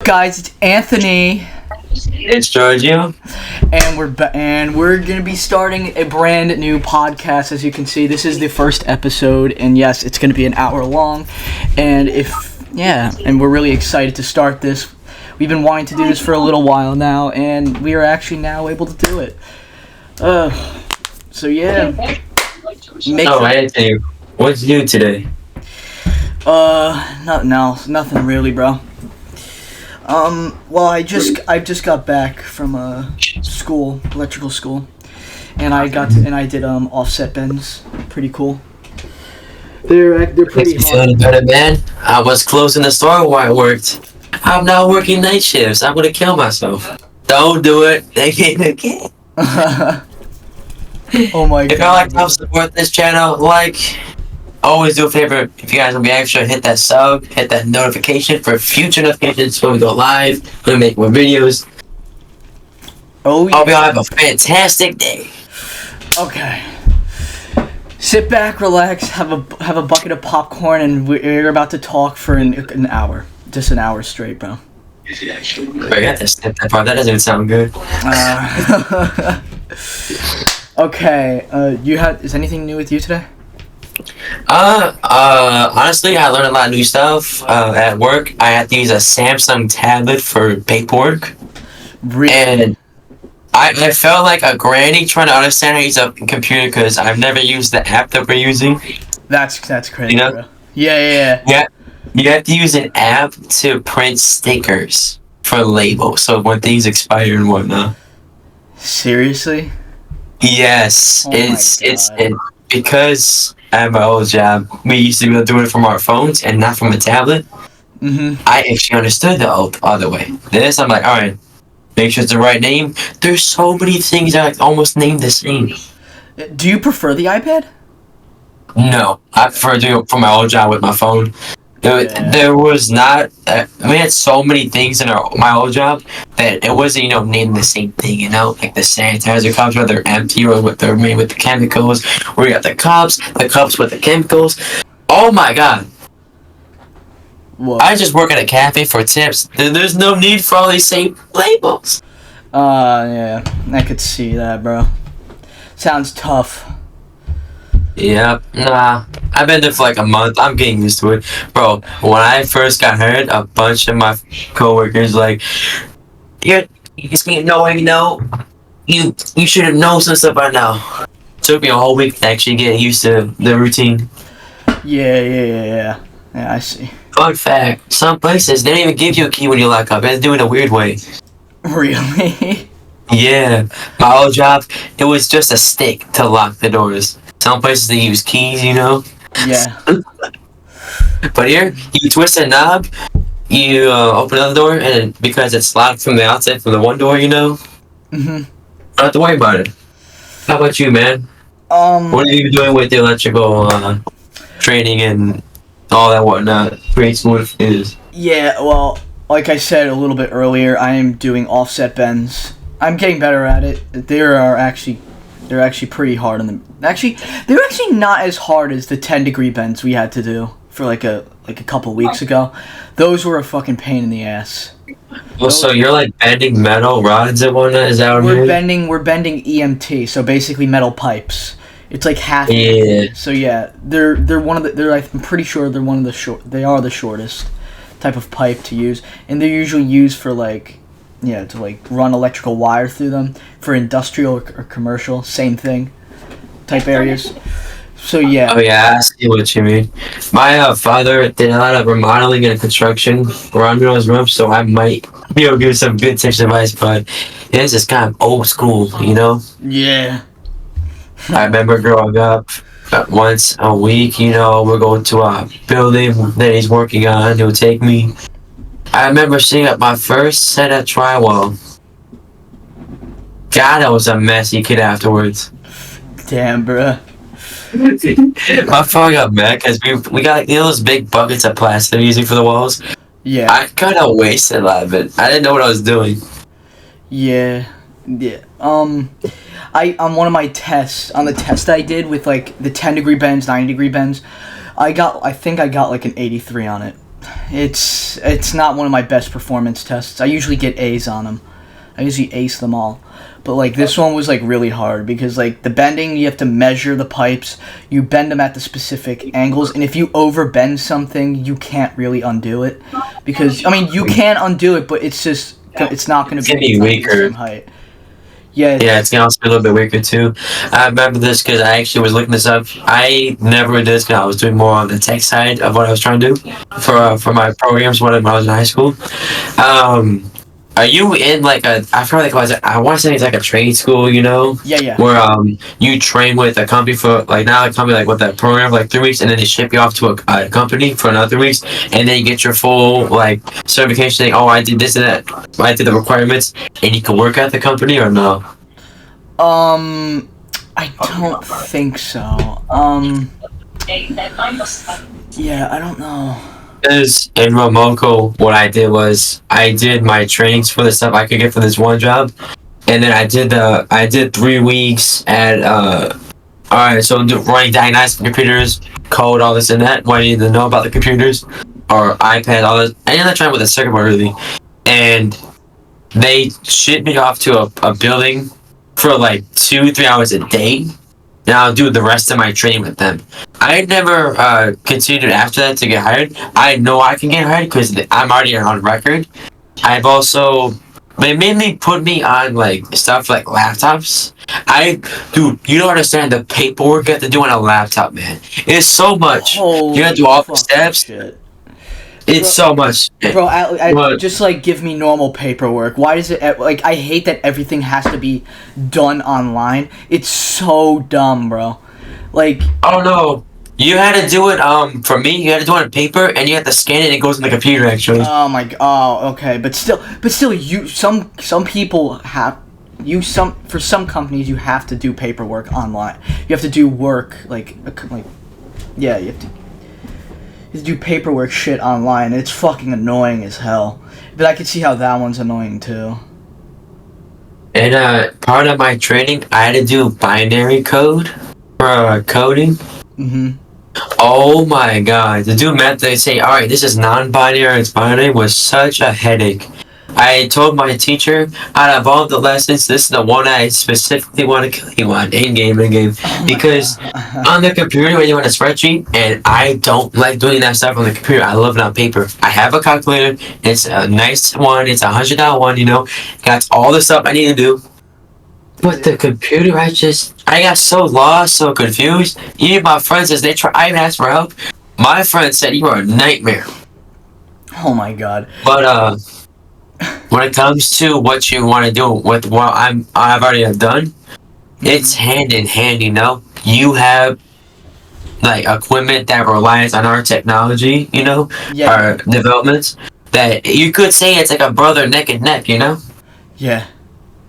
guys? It's Anthony, It's Giorgio. and we're gonna be starting a brand new podcast. As you can see, this is the first episode, and yes, it's gonna be an hour long. And and we're really excited to start this. We've been wanting to do this for a little while now, and we are actually now able to do it. So yeah. Anthony, what's new today? Nothing really, bro. Well, I just got back from school, electrical school, and I did offset bends. Pretty cool. They're pretty Makes me hard. feeling better, man. I was closing the store where I worked. I'm now working night shifts. I'm gonna kill myself. Don't do it. They can't. Oh my god. If y'all like to help support this channel, always do a favor. If you guys will be extra, hit that sub, hit that notification for future notifications when we go live, when we make more videos. Oh yeah. Hope y'all have a fantastic day. Okay. Sit back, relax, have a bucket of popcorn, and we're about to talk for an hour. Just an hour straight, bro. I got to snip that part. That doesn't even sound good. Okay. Is anything new with you today? Honestly, I learned a lot of new stuff. At work, I had to use a Samsung tablet for paperwork. Really? And I felt like a granny trying to understand how to use a computer because I've never used the app that we're using. That's crazy, You know? bro. Yeah. Yeah. You have to use an app to print stickers for labels, so when things expire and whatnot. Seriously? Yes, Oh my it's God. because at my old job, we used to be able to do it from our phones and not from a tablet. Mm-hmm. I actually understood the other way. This, I'm like, all right, make sure it's the right name. There's so many things that are almost named the same. Do you prefer the iPad? No, I prefer doing it from my old job with my phone. There was not. We had so many things in my old job that it wasn't, named the same thing. Like the sanitizer cups, whether they're empty or what they're made with the chemicals. We got the cups with the chemicals. Oh my god! What? I just work at a cafe for tips. There's no need for all these same labels. Yeah, I could see that, bro. Sounds tough. Yep. Nah. I've been there for like a month. I'm getting used to it. Bro, when I first got hired, a bunch of my coworkers you just can't know, you should have known some stuff by now. Took me a whole week to actually get used to the routine. Yeah, I see. Fun fact, some places, they don't even give you a key when you lock up. They do it in a weird way. Really? Yeah. My old job, it was just a stick to lock the doors. Some places they use keys, Yeah. But here, you twist a knob, you open another door, and because it's locked from the outside from the one door, Mm-hmm. don't have to worry about it. How about you, man? What are you doing with the electrical training and all that whatnot? Pretty smooth it is. Yeah, well, like I said a little bit earlier, I am doing offset bends. I'm getting better at it. They're actually pretty hard on them. Actually, they're actually not as hard as the 10-degree bends we had to do for like a couple weeks ago. Those were a fucking pain in the ass. Well, so you're like bending metal rods and whatnot? Is that what We're it is? bending EMT, so basically metal pipes. It's like half. Yeah. So yeah, they're one of the. I'm pretty sure they're one of the short. They are the shortest type of pipe to use, and they're usually used for to run electrical wire through them for industrial or commercial, same thing, type areas. So yeah. Oh yeah, I see what you mean. My father did a lot of remodeling and construction around his room, so I might be able to give some good tips and advice, but this is kind of old school, Yeah. I remember growing up, once a week, we're going to a building that he's working on. He'll take me. I remember setting up my first set of drywall. God, I was a messy kid afterwards. Damn, bruh. My father got mad because we got those big buckets of plastic they're using for the walls. Yeah. I kind of wasted a lot of it. I didn't know what I was doing. Yeah. On one of my tests, on the test I did with like the 10-degree bends, 90-degree bends, I think I got like an 83 on it. It's not one of my best performance tests. I usually get A's on them. I usually ace them all. But like this one was like really hard because like the bending, you have to measure the pipes. You bend them at the specific angles, and if you overbend something, you can't really undo it. Because I mean, you can undo it, but it's not going to be weaker. The same height. Yeah, it's gonna also be a little bit weaker too. I remember this because I actually was looking this up. I never did this because I was doing more on the tech side of what I was trying to do for my programs when I was in high school. Are you in like I forgot what it was. I want to say it's like a trade school, you know? Yeah. Where you train with a company for like not a company like with that program for like 3 weeks, and then they ship you off to a company for another 3 weeks, and then you get your full like certification thing. Oh, I did this and that. I did the requirements, and you can work at the company or no? I don't think so. Yeah, I don't know. Because in Romoko, what I did was I did my trainings for the stuff I could get for this one job, and then I did 3 weeks at alright, so running diagnostic computers, code, all this and that. What you need to know about the computers or iPad, all this. I ended up trying with a circuit board really, and they shipped me off to a building for like 2-3 hours a day. And I'll do the rest of my training with them. I never continued after that to get hired. I know I can get hired because I'm already on record. I've also, they mainly put me on like stuff like laptops. Dude, you don't understand the paperwork you have to do on a laptop, man. It's so much. You have to do all the steps. Shit. It's so much. Bro, I just like give me normal paperwork. Why does it like? I hate that everything has to be done online. It's so dumb, bro. Like, oh no, you had to do it. For me, you had to do it on paper, and you have to scan it. And it goes in the computer, actually. Oh my god. Oh, okay, but still, you some people have. For some companies, you have to do paperwork online. You have to do work yeah, you have to do paperwork shit online. It's fucking annoying as hell. But I can see how that one's annoying too. And part of my training, I had to do binary code for coding. Mm-hmm. Oh my god, to do math, they say, all right, this is non-binary, it's binary, was such a headache. I told my teacher, out of all the lessons, this is the one I specifically want to kill you on in-game, because on the computer, when you're on a spreadsheet, and I don't like doing that stuff on the computer, I love it on paper. I have a calculator, it's a nice one, it's $100 one, you know, got all the stuff I need to do. But the computer, I got so lost, so confused. Even my friends, as I even asked for help, my friend said, you are a nightmare. Oh my god. But, when it comes to what you want to do with what I've already done, it's hand in hand, you know? You have, like, equipment that relies on our technology, you know? Yeah. Our developments. That you could say it's like a brother neck and neck, you know? Yeah.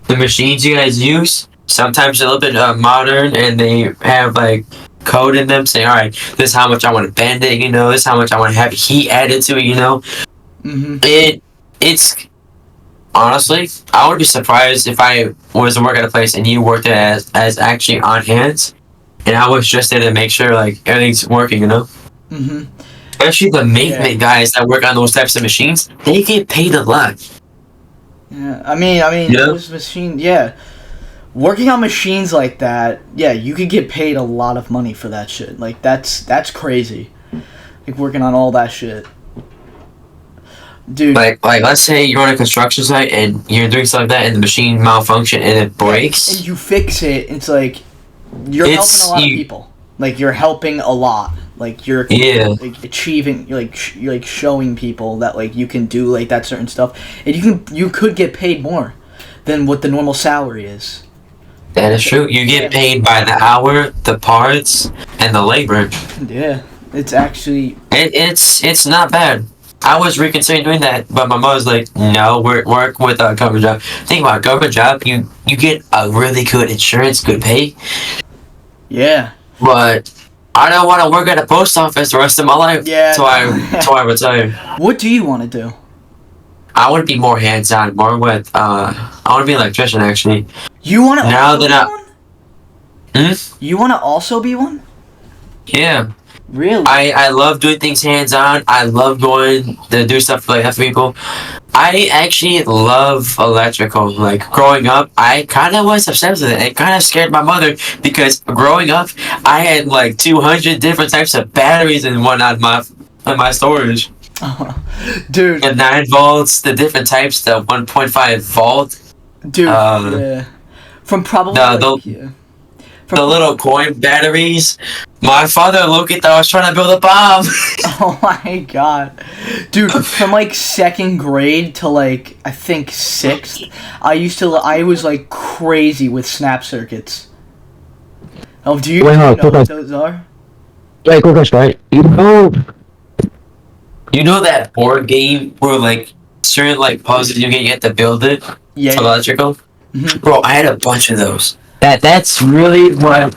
The machines you guys use, sometimes a little bit modern, and they have, like, code in them saying, alright, this is how much I want to bend it, you know? This is how much I want to have heat added to it, you know? Mm-hmm. It's... Honestly, I would be surprised if I was to work at a place and you worked as actually on hands, and I was just there to make sure like everything's working, you know. Mm-hmm. Especially the maintenance guys that work on those types of machines, they get paid a lot. Yeah, I mean, those machines. Yeah, working on machines like that, yeah, you could get paid a lot of money for that shit. Like that's crazy. Like working on all that shit. Dude. Like let's say you're on a construction site and you're doing stuff like that and the machine malfunction and it breaks. And you fix it, it's like you're helping a lot of people. Like you're helping a lot. Like you're like achieving, you're like showing people that like you can do like that certain stuff, and you could get paid more than what the normal salary is. That is true. You get paid by the hour, the parts, and the labor. Yeah, it's actually it's not bad. I was reconsidering doing that, but my mom was like, no, work with a government job. Think about a government job, you get a really good insurance, good pay. Yeah. But I don't want to work at a post office the rest of my life. Yeah. So I retire. What do you want to do? I want to be more hands-on, more with, I want to be an electrician, actually. You want to now also that be one? You want to also be one? Yeah. Really? I love doing things hands on. I love going to do stuff like that for people. I actually love electrical. Like growing up, I kind of was obsessed with it. It kind of scared my mother because growing up, I had like 200 different types of batteries and whatnot in my storage. Dude. The 9 volts, the different types, the 1.5 volt. Dude, yeah. From probably the little coin batteries. My father looked at that. I was trying to build a bomb. Oh my god. Dude, from like 2nd grade to like I think 6th, I was like crazy with snap circuits. Oh, do you know what those are? Wait, quick question, right? You know that board game where like certain like puzzles you can get to build it? Yeah. Electrical? Mm-hmm. Bro, I had a bunch of those. That's really what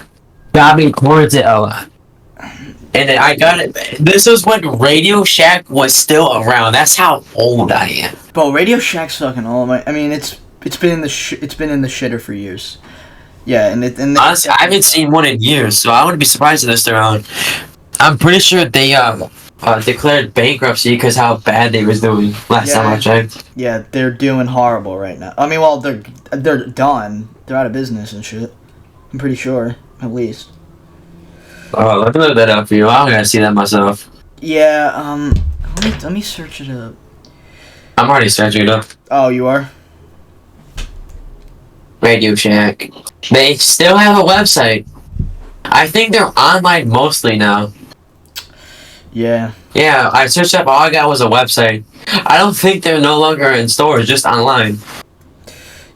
got me towards it a lot. And then I got it. This was when Radio Shack was still around. That's how old I am. Bro, Radio Shack's fucking old. I mean, it's been in the shitter for years. Yeah, and honestly, I haven't seen one in years, so I wouldn't be surprised if they're still around. I'm pretty sure they declared bankruptcy because how bad they was doing last time I checked. Yeah, they're doing horrible right now. I mean, well, they're done. They're out of business and shit. I'm pretty sure, at least. Oh, let me look that up for you. I'm gonna see that myself. Yeah. Let me search it up. I'm already searching it up. Oh, you are? Radio Shack. They still have a website. I think they're online mostly now. Yeah. Yeah, I searched up. All I got was a website. I don't think they're no longer in stores, just online.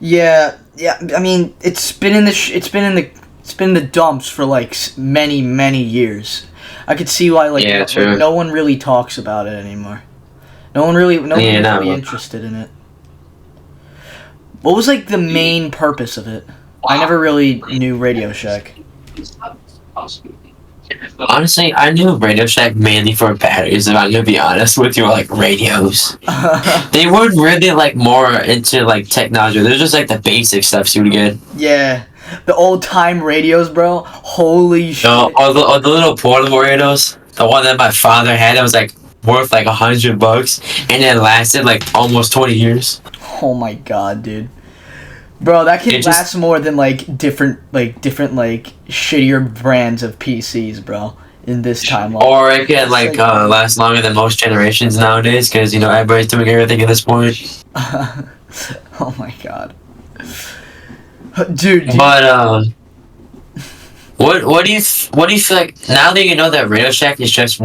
Yeah. I mean, it's been in the dumps for like many years. I could see why like no one really talks about it anymore. No one really interested in it. What was like the main purpose of it? I never really knew Radio Shack. Honestly, I knew Radio Shack mainly for batteries, if I'm gonna be honest with you, like radios. They weren't really like more into like technology. They're just like the basic stuff you would get. Yeah. The old time radios, bro. Holy shit. Or the little portable radios. The one that my father had, it was like worth like $100 and it lasted like almost 20 years. Oh my god, dude. Bro, that can last more than different shittier brands of PCs, bro, in this timeline. Or it can last longer than most generations nowadays because everybody's doing everything at this point. Oh my god. Dude. But what do you feel like now that you know that Radio Shack is just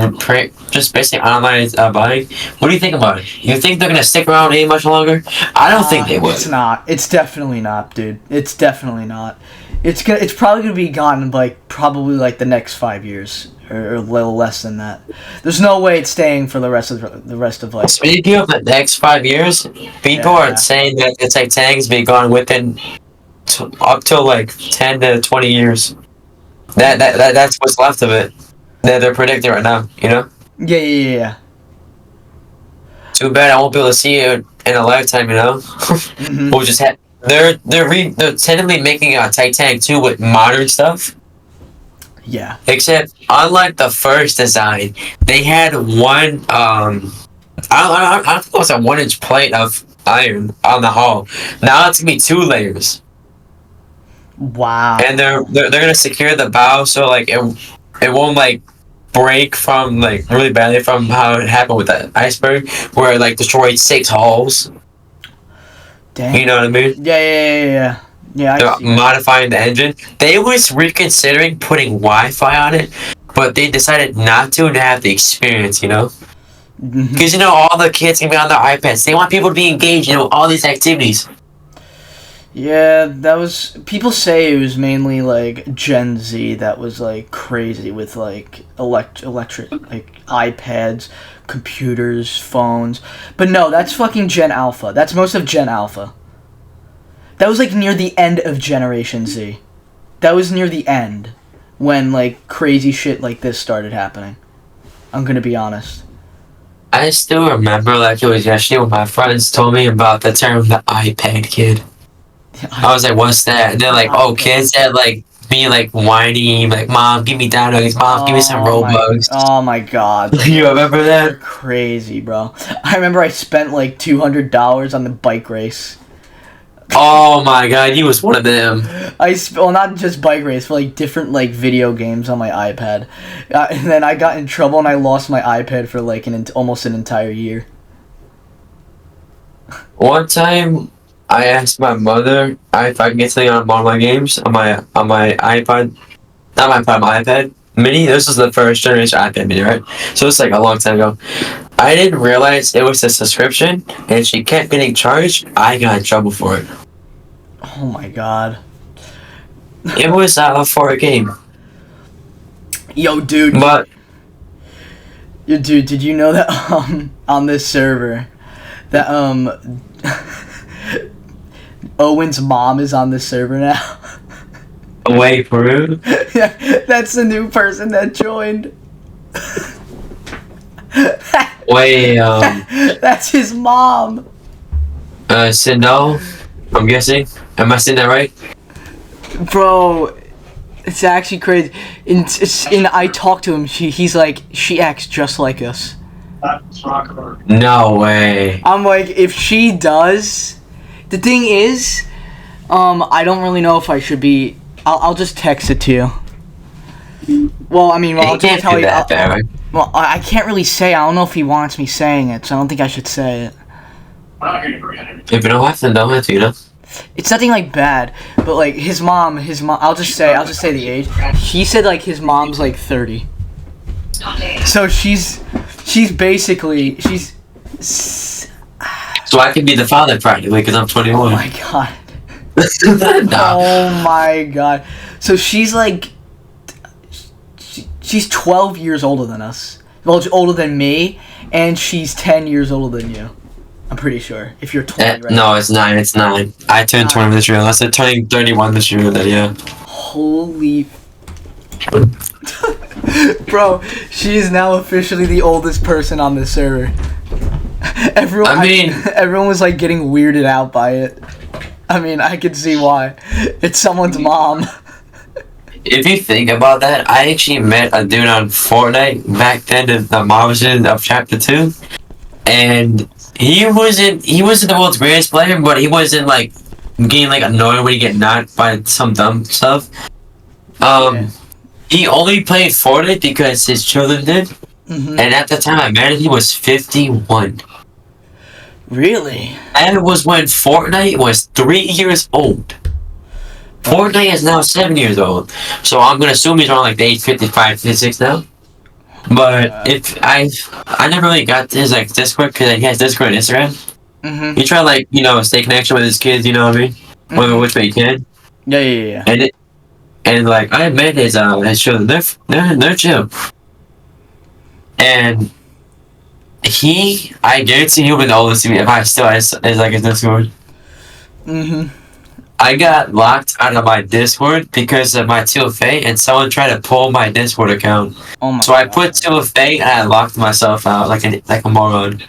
basically online buying? What do you think about it? You think they're gonna stick around any much longer? I don't think they will. It's not. It's definitely not, dude. It's definitely not. It's probably gonna be gone in probably the next 5 years or a little less than that. There's no way it's staying for the rest of like. Speaking of the next 5 years, people are saying that the Titanic's be gone within up to 10 to 20 years. That's what's left of it. They're predicting right now, Yeah. Too bad I won't be able to see it in a lifetime, Mm-hmm. We'll just have. They're technically making a Titanic 2 with modern stuff. Yeah. Except unlike the first design, they had one I don't think it was a 1-inch plate of iron on the hull. Now it's gonna be 2 layers. Wow. And they're gonna secure the bow so it won't break from really badly from how it happened with that iceberg where it destroyed 6 hulls. Dang. You know what I mean? Yeah. They're modifying the engine. They was reconsidering putting Wi-Fi on it, but they decided not to have the experience, Because all the kids can be on their iPads. They want people to be engaged, all these activities. Yeah, that was. People say it was mainly Gen Z that was crazy with electric iPads, computers, phones. But no, that's fucking Gen Alpha. That's most of Gen Alpha. That was near the end of Generation Z. That was near the end when crazy shit like this started happening. I'm gonna be honest. I still remember it was yesterday when my friends told me about the term the iPad kid. I was like, what's that? And they're like, oh, kids that me like whining, like, Mom, give me donuts, Mom, give me some Robux. Oh my god. You remember You're that? crazy, bro. I remember I spent like $200 on the bike race. Oh my god, he was one of them. Well, not just bike race, but like different like video games on my iPad. And then I got in trouble and I lost my iPad for like almost an entire year. One time, I asked my mother if I can get something on one of my games on my iPod, not my iPod, my iPad Mini. This was the first generation iPad Mini, right? So it's like a long time ago. I didn't realize it was a subscription, and she kept getting charged. I got in trouble for it. Oh my god. It was for a game, Yo, dude. but Yo, dude, did you know that on this server that Owen's mom is on this server now? wait for real. Yeah, that's the new person that joined. Wait, That's his mom. Sindel, I'm guessing. Am I saying that right? Bro, it's actually crazy. And I talked to him. He's like, she acts just like us. No way. I'm like, if she does, the thing is, I don't really know if I should be. I'll just text it to you. Well, I mean, I'll just tell you. Well, I can't really say. I don't know if he wants me saying it, so I don't think I should say it. If you don't have to, don't have to, you know. It's nothing like bad, but like his mom. I'll just say the age. He said like his mom's like 30. So she's basically So I can be the father practically because I'm 21. Oh my god. Nah. Oh my god. So she's like, she's 12 years older than us. Well, she's older than me, and she's 10 years older than you. I'm pretty sure. If you're 20, right? No, it's 9. It's 9. I turned 20 this year. Unless I'm turning 31 this year, then yeah. Holy. Bro, she is now officially the oldest person on this server. Everyone was like getting weirded out by it. I mean, I could see why. It's someone's mom. If you think about that, I actually met a dude on Fortnite back then in the margin of Chapter 2. And he wasn't the world's greatest player, but he wasn't like getting like annoyed when he get knocked by some dumb stuff. Yeah. He only played Fortnite because his children did. Mm-hmm. And at the time I met him, he was 51. Really? And it was when Fortnite was 3 years old. Fortnite is now 7 years old. So I'm gonna assume he's around like the age 55, 56 now. But if I never really got his like Discord because he has Discord and Instagram. Mm-hmm. He tried like, stay connection with his kids, you know what I mean? Whatever which way he can. Yeah. And like I met his children, they're chill. And I guarantee he'll be the oldest to me if I still has like his Discord. Mm-hmm. I got locked out of my Discord because of my 2FA and someone tried to pull my Discord account. Oh my so I God. put 2FA and I locked myself out like a moron.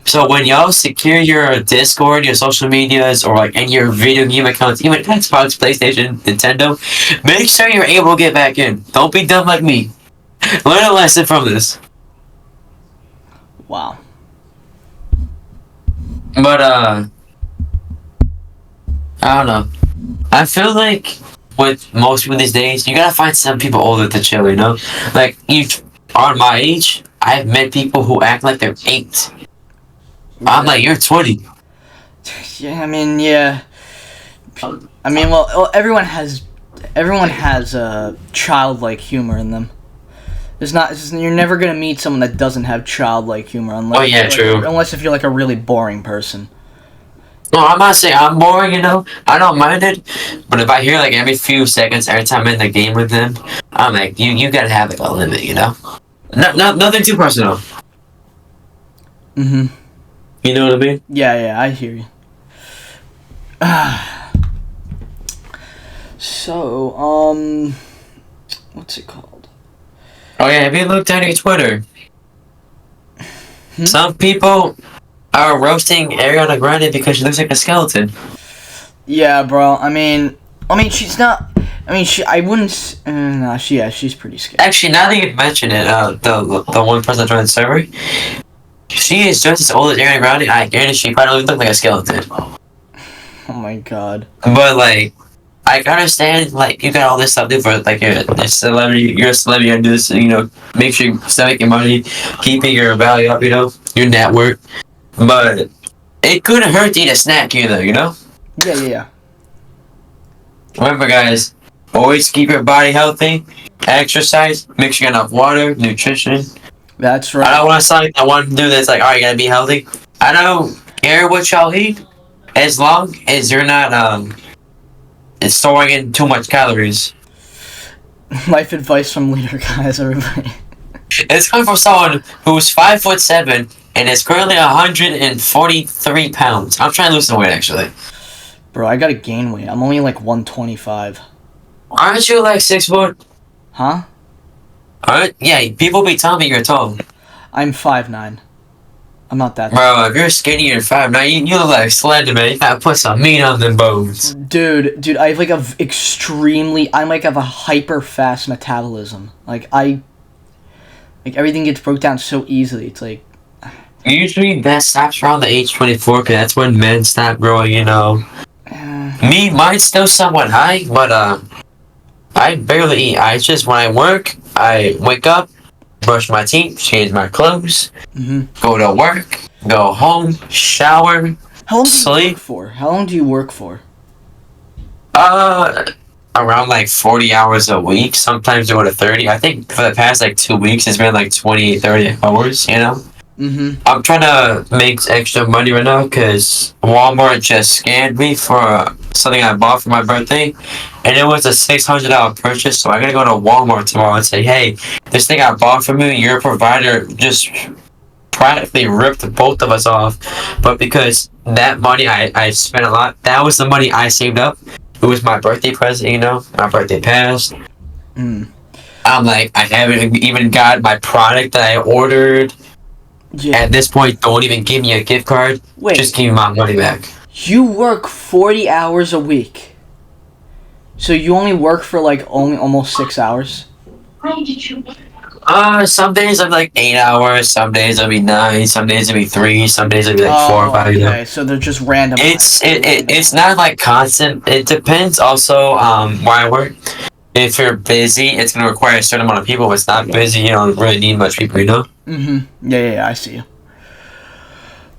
So when y'all secure your Discord, your social medias, or like any your video game accounts, even Xbox, PlayStation, Nintendo, make sure you're able to get back in. Don't be dumb like me. Learn a lesson from this. Wow. But I don't know. I feel like with most people these days, you gotta find some people older to chill, you know? Like, you are my age, I've met people who act like they're 8. I'm like, you're 20. Yeah, I mean, yeah. I mean, well, everyone has childlike humor in them. You're never gonna meet someone that doesn't have childlike humor unless. Oh yeah, true. Unless if you're like a really boring person. No, I'm not saying I'm boring, you know? I don't mind it. But if I hear like every few seconds, every time I'm in the game with them, I'm like, you gotta have like a limit, you know? Nothing too personal. Mm-hmm. You know what I mean? Yeah, I hear you. So, what's it called? Oh yeah, have you looked at your Twitter? Some people are roasting Ariana Grande because she looks like a skeleton. Yeah, bro. I mean, I mean, she's not. I mean, she. I wouldn't. No, she's pretty scary. Actually, now that you mention it, the one person that joined the server, she is just as old as Ariana Grande. I guarantee she probably look like a skeleton. Oh my god. But like, I understand like you got all this stuff to do for like you're a celebrity. You're a celebrity. You do this, make sure you're still making money, keeping your value up. Your net worth. But it couldn't hurt to eat a snack either. Yeah. Remember, guys, always keep your body healthy. Exercise. Make sure you get enough water, nutrition. That's right. I don't want to sound like I want to do this. Like, all right, you gotta be healthy. I don't care what y'all eat, as long as you're not storing in too much calories. Life advice from leader, guys. Everybody. It's coming from someone who's 5'7" and is currently 143 pounds. I'm trying to lose some weight, actually. Bro, I gotta gain weight. I'm only like 125. Aren't you like 6 foot? Huh? Yeah, people be telling me you're tall. I'm 5'9". I'm not that. Bro, if you're skinny and 5'9", you look like Slender Man. You gotta put some meat on them bones. Dude, I have like I like have a hyper fast metabolism. Like everything gets broke down so easily. It's like. Usually that stops around the age 24, because that's when men stop growing, Mine's still somewhat high, but I barely eat. When I work, I wake up, brush my teeth, change my clothes, go to work, go home, shower, How long do you sleep. work for? How long do you work for? Around like 40 hours a week. Sometimes I go to 30. I think for the past like 2 weeks, it's been like 20, 30 hours, I'm trying to make extra money right now because Walmart just scammed me for something I bought for my birthday, and it was a $600 purchase. So I gotta go to Walmart tomorrow and say, hey, this thing I bought from you, your provider just practically ripped both of us off. But because that money I spent a lot, that was the money I saved up. It was my birthday present, my birthday passed. I'm like, I haven't even got my product that I ordered. Yeah. At this point, don't even give me a gift card. Wait. Just give me my money back. You work 40 hours a week. So you only work for like only almost 6 hours? Some days I'm like 8 hours, some days I'll be 9, some days I'll be 3, some days I'll be like 4 or 5. Okay, so they're just random. It's not like constant. It depends also where I work. If you're busy, it's gonna require a certain amount of people. If it's not busy, you don't really need much people, Yeah, I see you.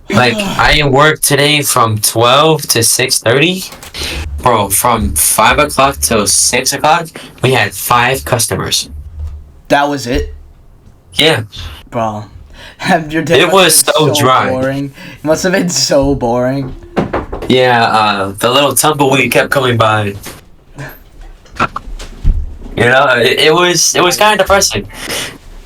Like, I worked today from 12 to 6:30. Bro, from 5 o'clock till 6 o'clock, we had 5 customers. That was it? Yeah. Bro. Your day It was so dry. Boring. It must have been so boring. Yeah, the little tumbleweed kept coming by. It was kind of depressing.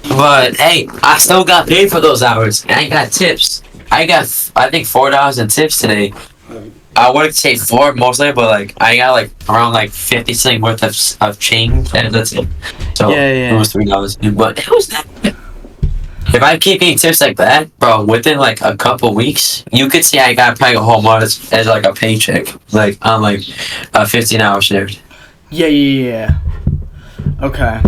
But hey, I still got paid for those hours, and I got tips. I think $4 in tips today. I would say 4 mostly, but like I got like around like 50 cents worth of change, and that's it. So Yeah. it was $3, but it was that. If I keep getting tips like that, bro, within like a couple weeks, you could see I got probably a whole month as like a paycheck, like on like a 15-hour shift. Yeah. Okay.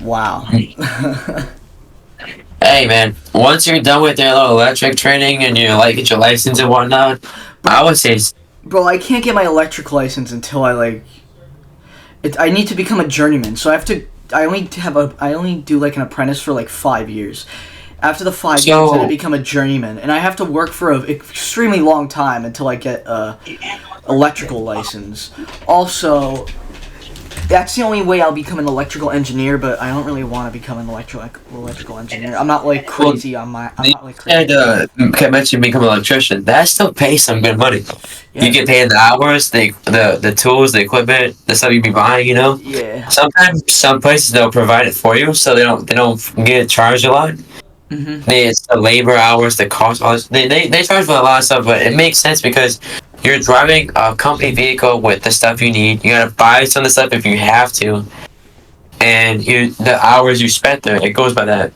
Wow. Hey man, once you're done with your little electric training and you like get your license and whatnot, I would say. Bro, I can't get my electric license until I need to become a journeyman. So I only do like an apprentice for like 5 years. After the 5 years, then I become a journeyman, and I have to work for an extremely long time until I get a electrical license. Also, that's the only way I'll become an electrical engineer, but I don't really want to become an electrical engineer. I'm not like crazy on my. I'm not like crazy. And can mention become an electrician. That still pays some good money. Yeah. You get paid the hours, the tools, the equipment, the stuff you be buying. Yeah. Sometimes some places they'll provide it for you, so they don't get charged a lot. It's the labor hours, the cost. They charge for a lot of stuff, but it makes sense because you're driving a company vehicle with the stuff you need. You gotta buy some of the stuff if you have to, and the hours you spent there, it goes by that.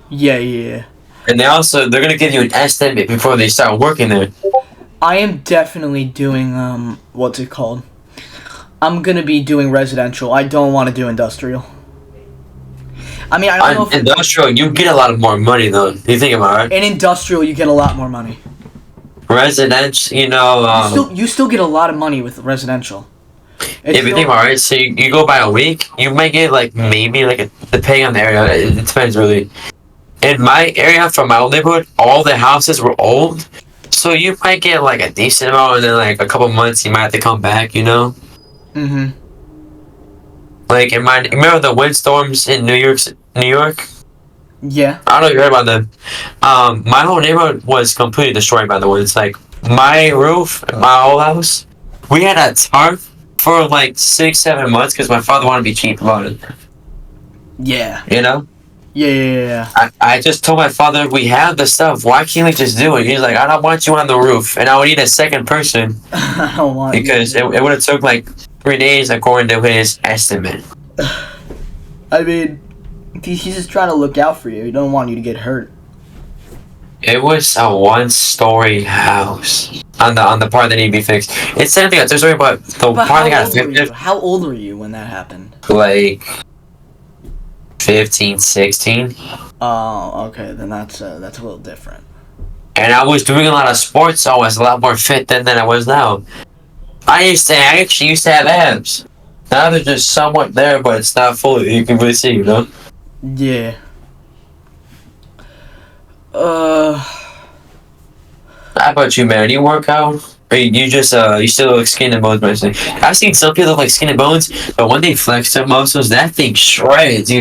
Yeah. And they're gonna give you an estimate before they start working there. I am definitely doing what's it called? I'm gonna be doing residential. I don't want to do industrial. I mean, I don't know if Industrial, you get a lot of more money though. You think about it, right? in industrial you get a lot more money. Residential, You still get a lot of money with residential. if you think about it, right? So you go by a week, you might get like maybe like depending on the area, it depends really. In my area, from my old neighborhood, all the houses were old, so you might get like a decent amount, and then like a couple months you might have to come back. Mm-hmm. Like remember the windstorms in New York? Yeah. I don't know if you heard about them. My whole neighborhood was completely destroyed by the winds. Like my roof, my old house, we had a tarp for like 6-7 months because my father wanted to be cheap about it. Yeah. Yeah. I just told my father, we have the stuff. Why can't we just do it? He's like, I don't want you on the roof, and I would need a second person I don't want because it would have took like 3 days according to his estimate. I mean, he's just trying to look out for you. He don't want you to get hurt. It was a 1-story house on the part that needed to be fixed. It's something that's story, but the But part that got fixed. how old were you when that happened? Like 15, 16. Oh, okay. Then that's a little different. And I was doing a lot of sports, so I was a lot more fit than I was now. I actually used to have abs. Now they're just somewhat there, but it's not fully. You can really see, Yeah. How about you, man? Do you work out? Or you just you still look skin and bones, basically? I've seen some people look like skin and bones, but when they flex their muscles, that thing shreds,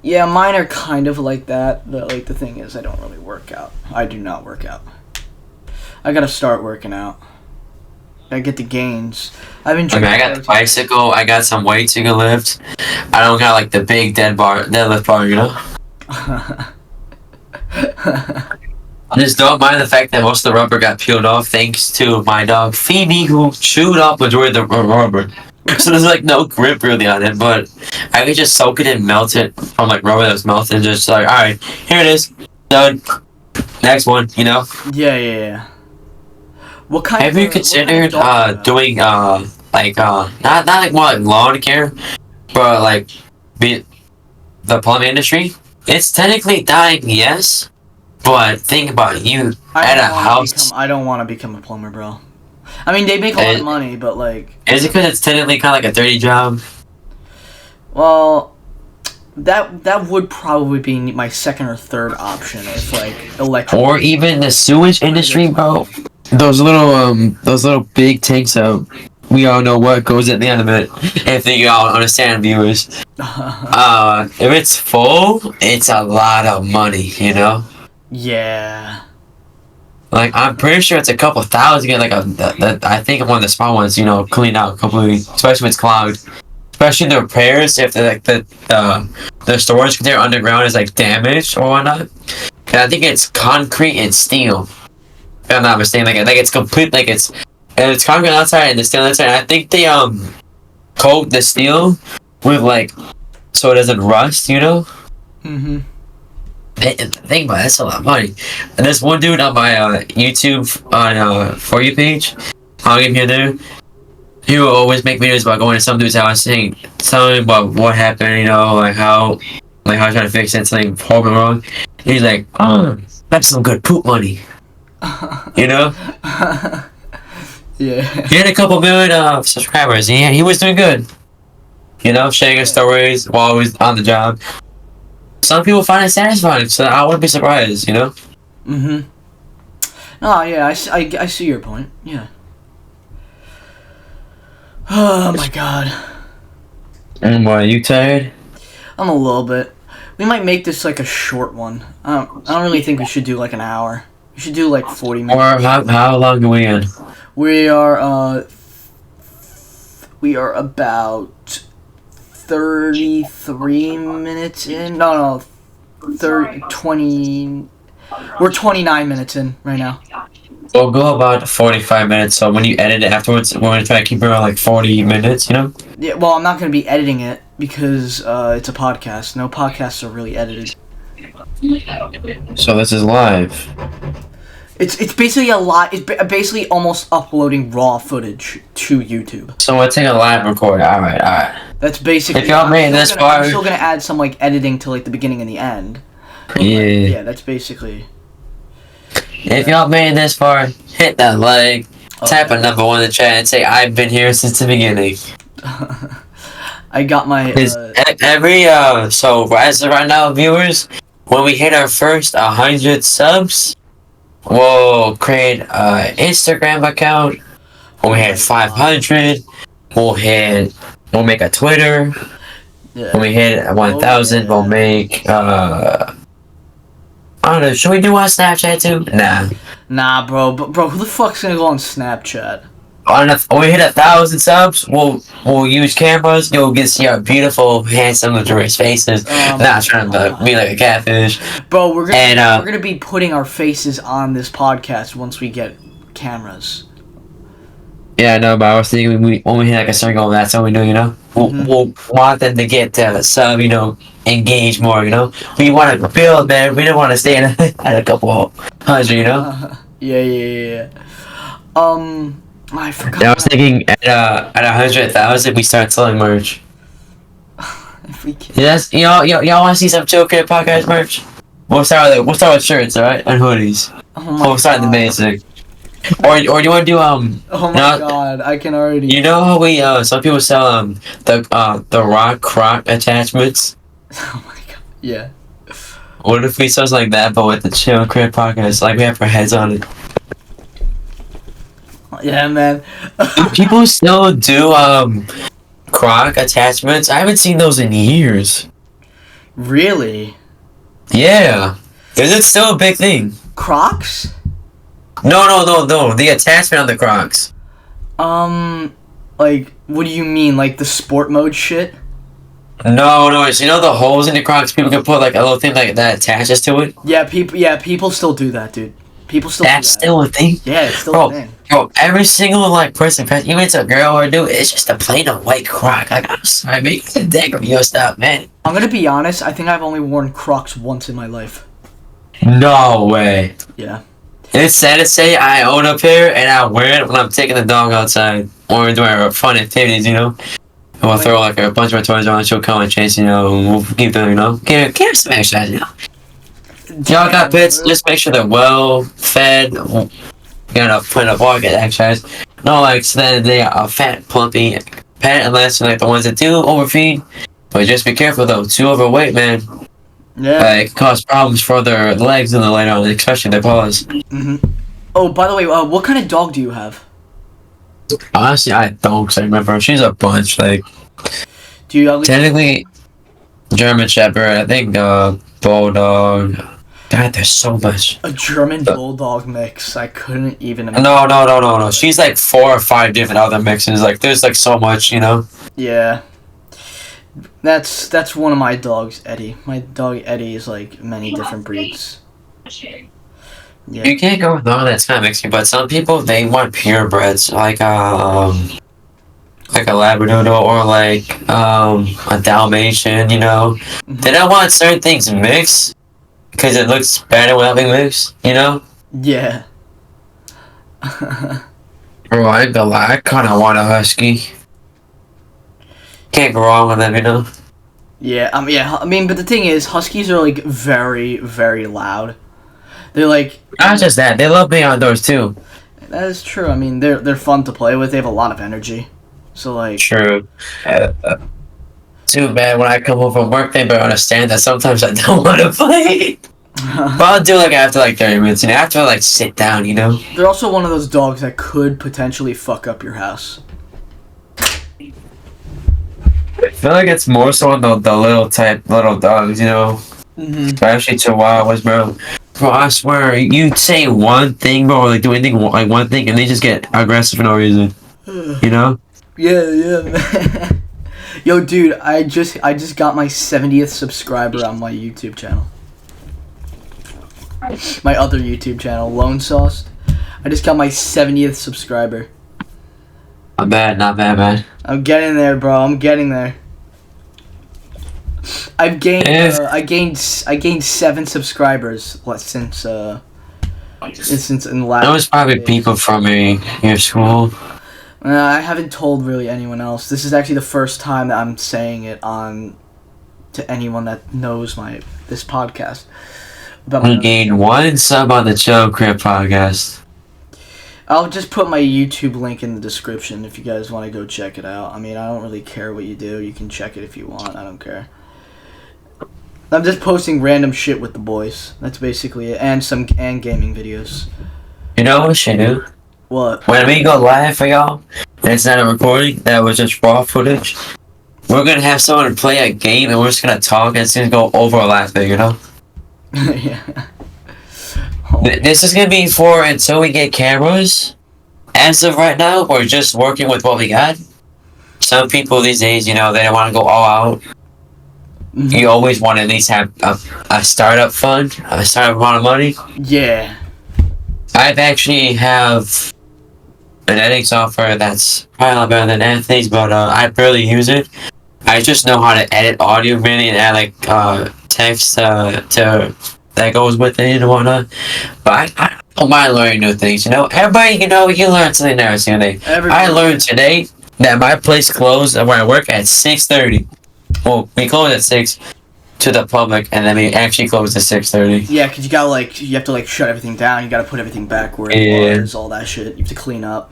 Yeah, mine are kind of like that, but like the thing is, I don't really work out. I do not work out. I gotta start working out. I get the gains. I got the bicycle. I got some weights you can lift. I don't got like the big deadlift bar, I just don't mind the fact that most of the rubber got peeled off thanks to my dog Phoebe, who chewed up majority of the rubber. So there's like no grip really on it, but I could just soak it and melt it from like rubber that was melted, and just like, all right, here it is, done. Next one, Yeah. What kind? Have you considered doing not like more like lawn care, but like be the plumbing industry? It's technically dying, yes, but think about it, you at a house. I don't want to become a plumber, bro. I mean, they make a lot of money, but like. Is it because it's technically kind of like a dirty job? Well, that would probably be my second or third option if like electric. Or even the sewage industry, bro. Those little big tanks out. We all know what goes at the end of it. If you all understand, viewers. If it's full, it's a lot of money, Yeah. Like, I'm pretty sure it's a couple thousand. Get like I think one of the small ones, clean out completely, especially when it's clogged. Especially the repairs, if the storage container underground is like damaged or whatnot. And I think it's concrete and steel. If I'm not mistaken, like it's complete, like it's concrete outside and the steel inside. And I think they coat the steel with like so it doesn't rust, Mhm. Think about it, that's a lot of money. And there's one dude on my YouTube on For You page. I'll give you there. He will always make videos about going to some dude's house saying, telling him about what happened, like how trying to fix it, something horrible wrong. He's like, oh, that's some good poop money. Yeah. He had a couple million subscribers. He was doing good. Sharing his stories while he was on the job. Some people find it satisfying, so I wouldn't be surprised, Mhm. No, yeah, I see your point. Yeah. Oh my god. And what, are you tired? I'm a little bit. We might make this like a short one. I don't really think we should do like an hour. We should do like 40 minutes. Or how long are we in? We are about 33 minutes in. No, 20. We're 29 minutes in right now. We'll go about 45 minutes, so when you edit it afterwards, we're going to try to keep it around like 40 minutes, Yeah, well, I'm not going to be editing it because it's a podcast. No podcasts are really edited. So this is live. It's basically a lot. It's basically almost uploading raw footage to YouTube. So we'll take a live record. All right. That's basically. If y'all made this far, I'm still gonna add some like editing to like the beginning and the end. But, yeah. Yeah, that's basically. If y'all made it this far, hit that like, type a number 1 in the chat, and say I've been here since the beginning. I got my. So as of right now, viewers, when we hit our first 100 subs, we'll create an Instagram account. When we hit 500, we'll make a Twitter. Yeah. When we hit 1,000, we'll make I don't know. Should we do on Snapchat too? Nah, bro. But bro, who the fuck's gonna go on Snapchat? When we hit 1,000 subs, we'll use cameras. You'll get to see our beautiful, handsome, luxurious faces. Not trying to be like a catfish. Bro, we're gonna be putting our faces on this podcast once we get cameras. Yeah, I know, but I was thinking when we hit like a certain goal, that's what we do, you know? We'll want them to get sub, engage more, We want to build, man. We don't want to stay at a couple hundred, Yeah. I forgot. I was thinking at 100,000, we start selling merch. If we can. Yes, y'all want to see some Chill Kid Podcast merch? We'll start with shirts, alright? And hoodies. We'll start the basic. Or do you want to do Oh my god, I can already. You know how we some people sell the rock croc attachments? Oh my god, yeah. What if we sell like that but with the Chill Crib Podcast, like we have our heads on it? Yeah, man. Do people still do croc attachments? I haven't seen those in years. Really? Yeah. Is it still a big thing? Crocs? No. The attachment on the Crocs. Like, what do you mean? Like the sport mode shit? No. You know the holes in the Crocs? People can put like a little thing like that attaches to it. Yeah, people still do that, dude. People still. That's do that. still a thing. Yeah, it's still a thing. Bro, every single person, even if it's a girl or a dude, it's just a plain old white Croc. Like, I'm sorry, make a dick of your stuff, man. I'm gonna be honest. I think I've only worn Crocs once in my life. No way. Yeah. It's sad to say I own a pair and I wear it when I'm taking the dog outside or doing our fun activities, And we'll throw like a bunch of our toys around, she'll come and chase, and we'll keep them, Give her some exercise, Y'all got pets, just make sure they're well fed. You gotta put in a bar, get exercise. No, like, so that they are a fat, plumpy pet, unless you're like the ones that do overfeed. But just be careful though, too overweight, man. Yeah. It cause problems for their legs and the later on, especially their paws. Oh, by the way, what kind of dog do you have? Honestly, I don't, because I remember she's a bunch. Like, do you at least technically German Shepherd? I think Bulldog. God, there's so much. a German Bulldog mix? I couldn't even imagine. No. She's like 4 or 5 different other mixes. Like, there's like so much, Yeah. That's one of my dogs, Eddie. My dog Eddie is like many different breeds. Yeah. You can't go with dog that's kind of mixing, but some people they want purebreds, like a Labradoodle or like a Dalmatian. They don't want certain things mixed because it looks better without being mixed. Yeah. Bro, I kind of want a husky. Can't go wrong with them, Yeah, I mean, but the thing is, huskies are like very, very loud. They're like not just that, they love being outdoors too. that is true. I mean, they're fun to play with. They have a lot of energy. So like True. Too bad when I come home from work, they better understand that sometimes I don't want to play. But I'll do like after like 30 minutes, I have to like sit down, They're also one of those dogs that could potentially fuck up your house. I feel like it's more so on the little dogs, Especially Chihuahuas, bro. Bro, I swear, you say one thing, bro, or like do anything like one thing, and they just get aggressive for no reason. Yeah, man. Yo, dude, I just got my 70th subscriber on my YouTube channel. My other YouTube channel, Lone Sauce. I just got my 70th subscriber. Not bad, man. I'm getting there, bro. I'm getting there. I gained 7 subscribers since Since in the last. It was probably people from your school. I haven't told really anyone else. This is actually the first time that I'm saying it to anyone that knows this podcast. We gained one sub on the Chill Crib podcast. I'll just put my YouTube link in the description if you guys want to go check it out. I mean, I don't really care what you do. You can check it if you want. I don't care. I'm just posting random shit with the boys. That's basically it. And gaming videos. You know what we should do? What? When we go live for y'all, and it's not a recording, that was just raw footage, we're gonna have someone play a game and we're just gonna talk and it's gonna go overlapping, you know? Yeah. This is gonna be for until we get cameras. As of right now, we're just working with what we got. Some people these days, they don't want to go all out. Mm-hmm. You always want to at least have a startup fund, a startup amount of money. Yeah. I've actually have an editing software that's probably a lot better than Anthony's, but I barely use it. I just know how to edit audio really and add text to that goes with it and whatnot. But I don't mind learning new things. Everybody, you learn something new every single day. I learned today that my place closed where I work at 6:30. Well, we close at 6 to the public, and then we actually close at 6:30. Yeah, because you have to shut everything down. You got to put everything back where it was, all that shit. You have to clean up.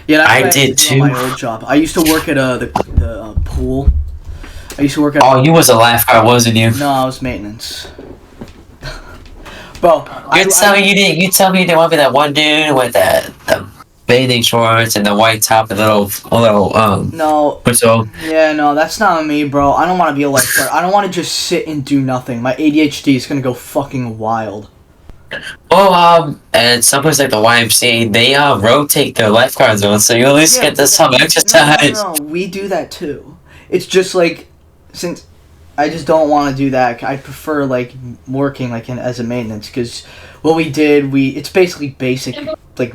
Yeah, that's what I did too. On my old job. I used to work at the pool. I used to work at. Oh, you was a lifeguard, wasn't you? No, I was maintenance. Bro, you tell me you didn't want to be that one dude with the bathing shorts and the white top and little no. So yeah, no, that's not me, bro. I don't want to be a lifeguard. I don't want to just sit and do nothing. My ADHD is gonna go fucking wild. Oh, and some places like the YMCA, they rotate their lifeguards on, so you at least get some exercise. No, we do that too. It's just since I just don't want to do that. I prefer working as a maintenance because what we did, it's basically basic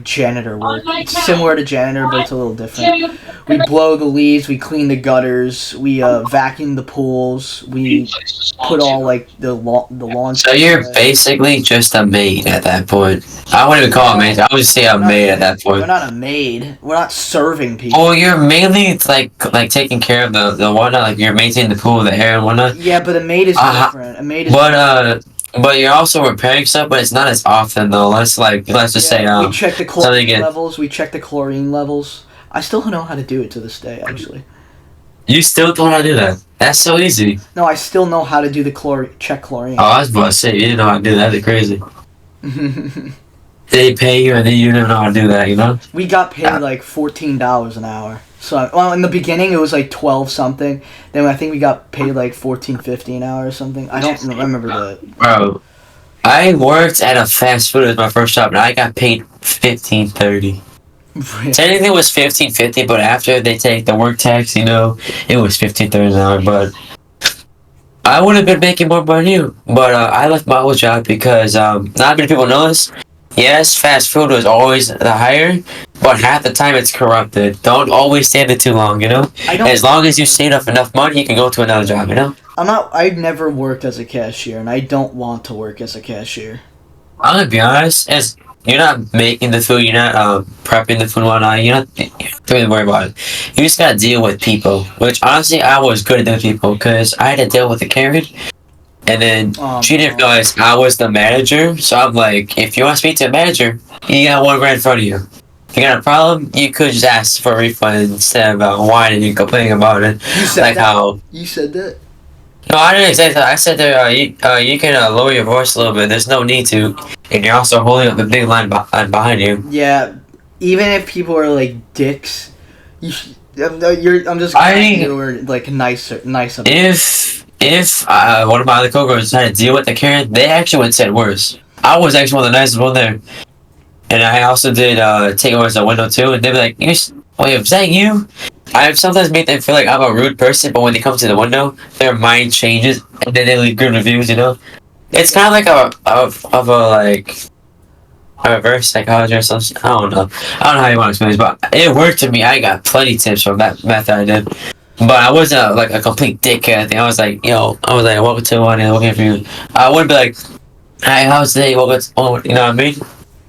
janitor work. It's similar to janitor, but it's a little different. We blow the leaves, we clean the gutters, we vacuum the pools, we put all the lawn. So you're basically just a maid at that point. I wouldn't even call it a maid. I would say a maid at that point. We're not a maid. We're not serving people. Oh, you're mainly taking care of the whatnot. You're maintaining the pool, the hair and whatnot. Yeah, but a maid is different. A maid is. But you're also repairing stuff, but it's not as often though. Let's just say we check the chlorine levels. We check the chlorine levels. I still know how to do it to this day, actually. You still don't know how to do that? That's so easy. No, I still know how to do the check chlorine. Oh, I was about to say you didn't know how to do that. They're crazy. They pay you and then you don't know how to do that. We got paid $14 an hour. So, in the beginning it was $12 something. Then I think we got paid $14.50 an hour or something. I don't remember that. Bro, I worked at a fast food as my first job, and I got paid $15.30. Really? Technically, it was $15.50, but after they take the work tax, it was $15.30 an hour. But I would have been making more money, but I left my old job because not many people know this. Yes, fast food was always the higher, but half the time it's corrupted. Don't always stay there too long, As long as you save up enough money, you can go to another job, I've never worked as a cashier, and I don't want to work as a cashier. I'm gonna be honest, as you're not making the food, you're not prepping the food and whatnot, you're not really worried about it. You just gotta deal with people, which honestly, I was good at dealing with people, because I had to deal with a Karen. And then she didn't realize I was the manager, so I'm like, if you want to speak to a manager, you got $1 grand in front of you. If you got a problem, you could just ask for a refund instead of whining and complaining about it. You said that? You said that? No, I didn't say that. I said that you can lower your voice a little bit. There's no need to, and you're also holding up the big line behind you. Yeah, even if people are dicks, I'm just glad you were nice about it. If one of my other coworkers had to deal with the Karen, they actually would have said worse. I was actually one of the nicest one there. And I also did take over as a window too, and they'd be like, wait, is that you? I've sometimes made them feel like I'm a rude person, but when they come to the window, their mind changes, and then they leave good reviews, It's kind of a reverse psychology or something. I don't know how you want to explain this, but it worked for me. I got plenty of tips from that method I did. But I wasn't a complete dickhead thing. I was like, welcome to one, looking for you. I wouldn't be like, hey, how's today? Welcome to, you know what I mean?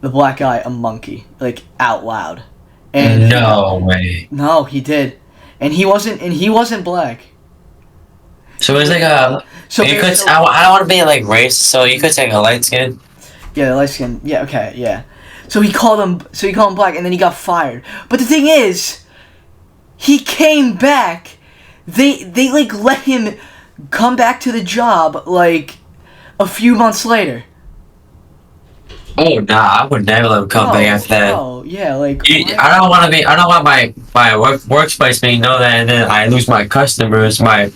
the black guy a monkey, like out loud. And No way. no, he did, and he wasn't black. So it's like a. So You could. so- I don't want to be like racist, so you could take a light skin. yeah, the light skin. Yeah, okay, yeah. So he called him black, and then he got fired. But the thing is, he came back. They like let him come back to the job like a few months later. Oh nah, I would never let him come back after that. Oh, yeah, like I don't want to be. I don't want my workspace being know that, and then I lose my customers, my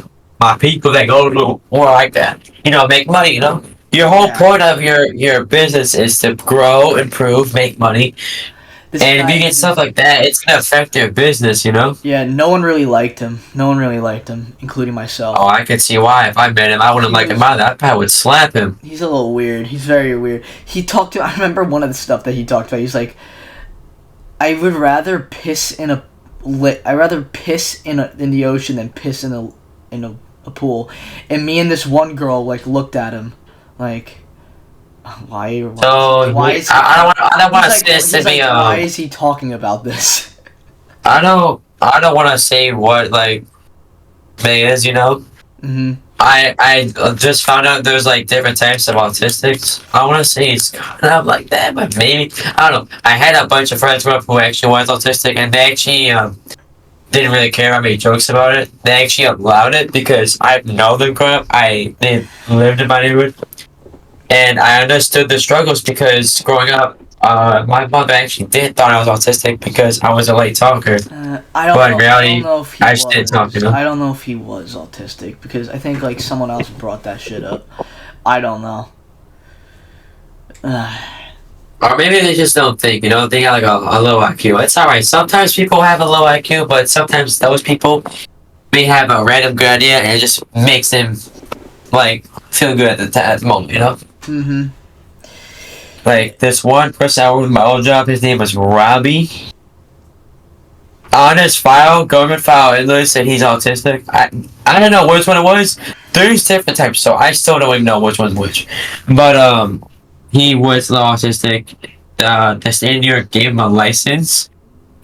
people that go to more like that. You know, make money. You know, your whole Yeah. point of your business is to grow, improve, make money. this And if guy you get just- stuff like that, it's gonna affect your business. You know. Yeah, no one really liked him. No one really liked him, including myself. Oh, I could see why. If I met him, I wouldn't like him either. I probably would slap him. He's a little weird. He's very weird. He talked to. I remember one of the stuff that he talked about. He's like, I would rather piss in a I rather piss in the ocean than piss in a pool. And me and this one girl like looked at him, like, why So is he? I don't want to He's say this to he's be why is he talking about this? I don't want to say what like they is, you know. hmm I just found out there's like different types of autistics. I want to say it's kind of like that, but maybe I don't know. I had a bunch of friends growing up who actually was autistic, and they actually didn't really care. I made jokes about it. They actually allowed it because I know them growing up. They lived in my neighborhood, and I understood the struggles because growing up, my mother actually did thought I was autistic because I was a late talker. I don't But know. in reality, I don't know if he I was. just didn't talk, you know? I don't know if he was autistic because I think like someone else brought that shit up. I don't know. Or maybe they just don't think, you know, they got like a low IQ. It's alright. Sometimes people have a low IQ, but sometimes those people may have a random good idea and it just makes them like feel good at the moment, you know? Mm-hmm. Like this one person I worked with my old job, his name was Robbie. On his file, government file, it literally said he's autistic. I don't know which one it was. There's different types, so I still don't even know which one's which. But he was autistic. The state of New York gave him a license.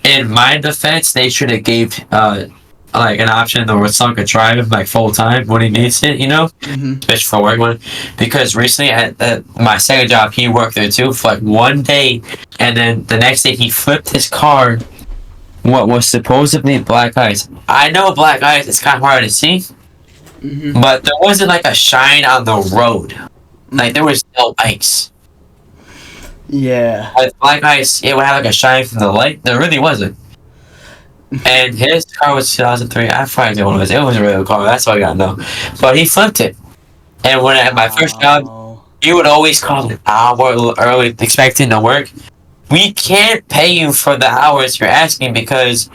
In my defense, they should have gave like an option where someone could drive him like full time when he needs it, you know, Mm-hmm. especially for work one. Because recently at my second job, he worked there too for like one day, and then the next day he flipped his car. What was supposedly black ice. I know black ice is kind of hard to see, Mm-hmm. but there wasn't like a shine on the road. Like there was no ice. Yeah. With black ice, it would have like a shine from the light. There really wasn't. And his car was 2003. I forgot what it was. It was a real car. That's all I gotta know. But he flipped it. And when at my first job, Oh. you would always call an hour early, expecting to work. We can't pay you for the hours you're asking because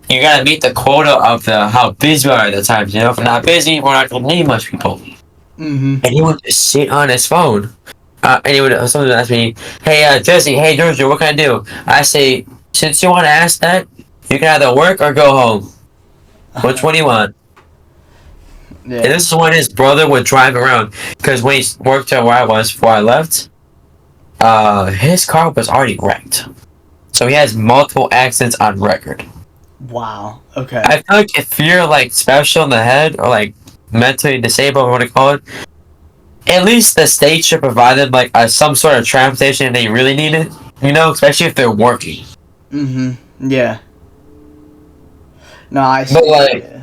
you gotta meet the quota of how busy we are at the time. You know, if we're not busy, we're not gonna need much people. Mm-hmm. And he would just sit on his phone. And he would someone would ask me, "Hey, Jesse, hey Georgia, what can I do?" I say, "Since you want to ask that, you can either work or go home. Which one do you want?" Yeah. And this is when his brother would drive around because when he worked at where I was before I left, his car was already wrecked. So he has multiple accidents on record. Wow. Okay. I feel like if you're like special in the head or like mentally disabled, or what to call it, at least the state should provide them like some sort of transportation if they really need it. You know, especially if they're working. Mm-hmm. Yeah. No, I see. But, like- Yeah.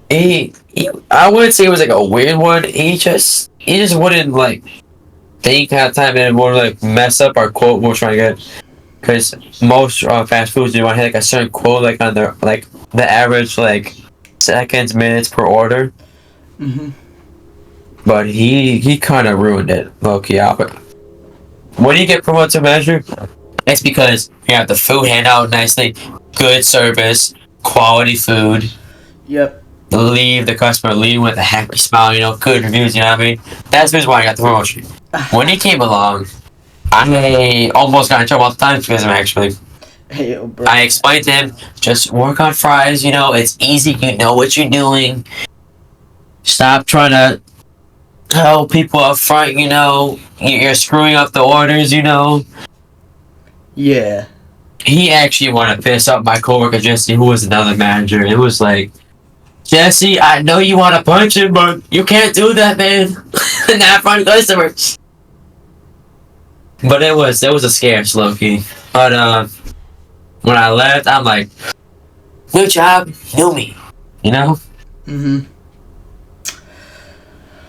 He I wouldn't say it was like a weird one. He just wouldn't like think have time and would like mess up our quote we're trying to get. Because most fast foods, you want to hit like a certain quote, like on the average like seconds, minutes per order. Mm-hmm. But he kind of ruined it, low-key out. But when you get promoted to manager, it's because you have the food handout nicely, good service, quality food. Yep. Leave the customer leave with a happy smile, you know, good reviews, you know what I mean? That's the reason why I got the promotion. When he came along, I almost got in trouble all the time because of him, actually. Hey, yo, bro. I explained to him, just work on fries, you know, it's easy, you know what you're doing. Stop trying to how people up front, you're screwing up the orders, Yeah. He actually wanted to piss off my coworker Jesse, who was another manager. It was like, Jesse, I know you want to punch him, but you can't do that, man. Not in front of customers. But it was a scare, Loki. But when I left, I'm like, new job, new me. Mm-hmm.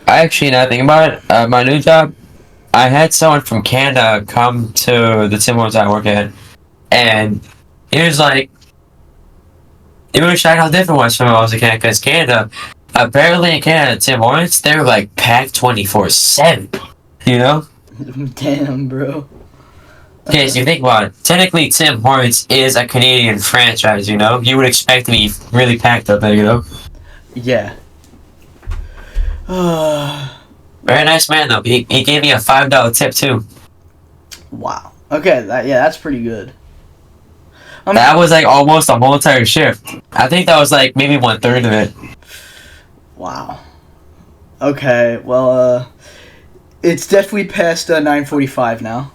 I actually, now think about it, my new job, I had someone from Canada come to the Tim Hortons I work at, and he was like, it was shocked how different it was from when I was in Canada, because Canada, apparently in Canada, Tim Hortons, they were like packed 24/7, Damn, bro. Okay, so you think about it, technically Tim Hortons is a Canadian franchise, you would expect it to be really packed up there, Yeah. Very nice man, though. He gave me a $5 tip, too. Wow. Okay, that's pretty good. That was like almost a whole entire shift. I think that was like maybe 1/3 of it. Wow. Okay, well, it's definitely past 9:45 now.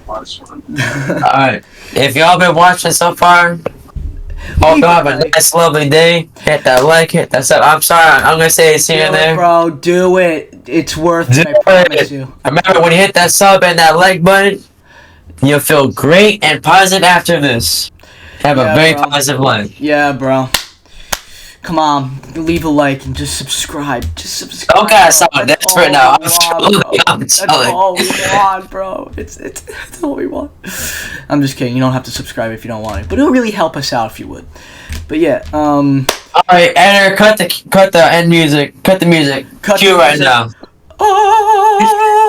Alright. If y'all been watching so far, hope y'all have a nice, lovely day. Hit that like, hit that sub. I'm sorry, I'm gonna say it's here and there. Bro, do it. It's worth it, I promise you. Remember, when you hit that sub and that like button, you'll feel great and positive after this. Have a very positive life. Yeah, bro. Come on, leave a like and just subscribe. Just subscribe. Okay, I'm desperate now. I'm That's all we want, bro. It's all we want. I'm just kidding. You don't have to subscribe if you don't want it, but it'll really help us out if you would. But yeah, All right, editor, cut the end music. Cut the music. Cue right now. Hallelujah.